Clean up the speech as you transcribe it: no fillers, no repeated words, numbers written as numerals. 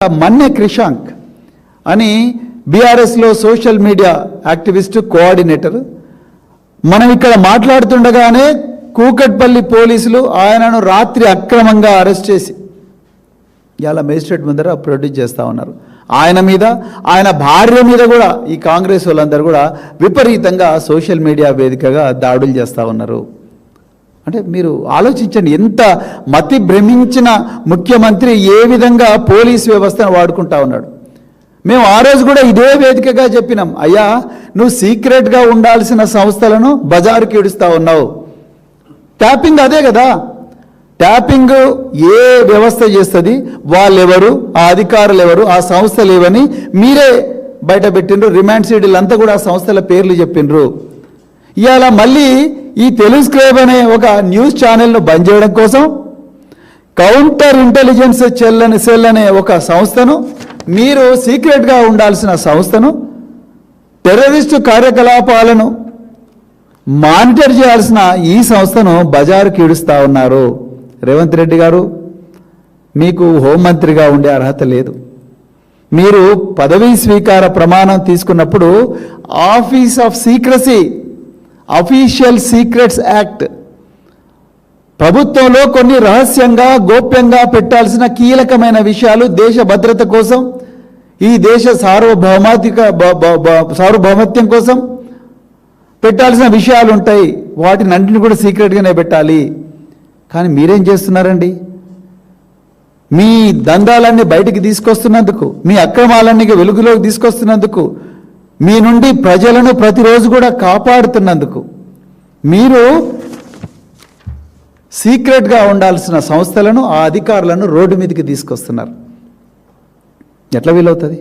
మన్నే క్రిషాంక్ అని బీఆర్ఎస్లో social media activist coordinator మనం ఇక్కడ మాట్లాడుతుండగానే కూకట్పల్లి పోలీసులు ఆయనను రాత్రి అక్రమంగా అరెస్ట్ చేసి ఇలా మేజిస్ట్రేట్ ముందర ప్రొడ్యూస్ చేస్తూ ఉన్నారు. ఆయన మీద ఆయన భార్య మీద కూడా ఈ కాంగ్రెస్ వాళ్ళందరూ కూడా విపరీతంగా సోషల్ మీడియా వేదికగా దాడులు చేస్తూ ఉన్నారు. అంటే మీరు ఆలోచించండి, ఎంత మతి భ్రమించిన ముఖ్యమంత్రి ఏ విధంగా పోలీస్ వ్యవస్థను వాడుకుంటా ఉన్నాడు. మేము ఆ రోజు కూడా ఇదే వేదికగా చెప్పినాం, అయ్యా నువ్వు సీక్రెట్గా ఉండాల్సిన సంస్థలను బజారుకి ఇడుస్తూ ఉన్నావు. ట్యాపింగ్ అదే కదా, ట్యాపింగ్ ఏ వ్యవస్థ చేస్తుంది, వాళ్ళెవరు, ఆ అధికారులు ఎవరు, ఆ సంస్థలు ఏవని మీరే బయట పెట్టిండ్రు. రిమాండ్ షీడ్లు అంతా కూడా ఆ సంస్థల పేర్లు చెప్పిండ్రు. ఇవాళ మళ్ళీ ఈ టెలిస్క్రైబ్ అనే ఒక న్యూస్ ఛానల్ను బంద్ చేయడం కోసం కౌంటర్ ఇంటెలిజెన్స్ సెల్ అనే ఒక సంస్థను, మీరు సీక్రెట్గా ఉండాల్సిన సంస్థను, టెర్రరిస్టు కార్యకలాపాలను మానిటర్ చేయాల్సిన ఈ సంస్థను బజారుకి ఈడుస్తూ ఉన్నారు. రేవంత్ రెడ్డి గారు, మీకు హోంమంత్రిగా ఉండే అర్హత లేదు. మీరు పదవీ స్వీకార ప్రమాణం తీసుకున్నప్పుడు office of secrecy, official secrets act, ప్రభుత్వంలో కొన్ని రహస్యంగా గోప్యంగా పెట్టాల్సిన కీలకమైన విషయాలు దేశ భద్రత కోసం, ఈ దేశ సార్వభౌమత్యం కోసం పెట్టాల్సిన విషయాలు ఉంటాయి. వాటిని అన్నింటిని కూడా సీక్రెట్గానే పెట్టాలి. కానీ మీరేం చేస్తున్నారండి? మీ దందాలన్నీ బయటికి తీసుకొస్తున్నందుకు, మీ అక్రమాలన్నీ వెలుగులోకి తీసుకొస్తున్నందుకు, మీ నుండి ప్రజలను ప్రతిరోజు కూడా కాపాడుతున్నందుకు మీరు సీక్రెట్గా ఉండాల్సిన సంస్థలను, ఆ అధికారులను రోడ్డు మీదకి తీసుకొస్తున్నారు. ఎట్లా వీలవుతుంది?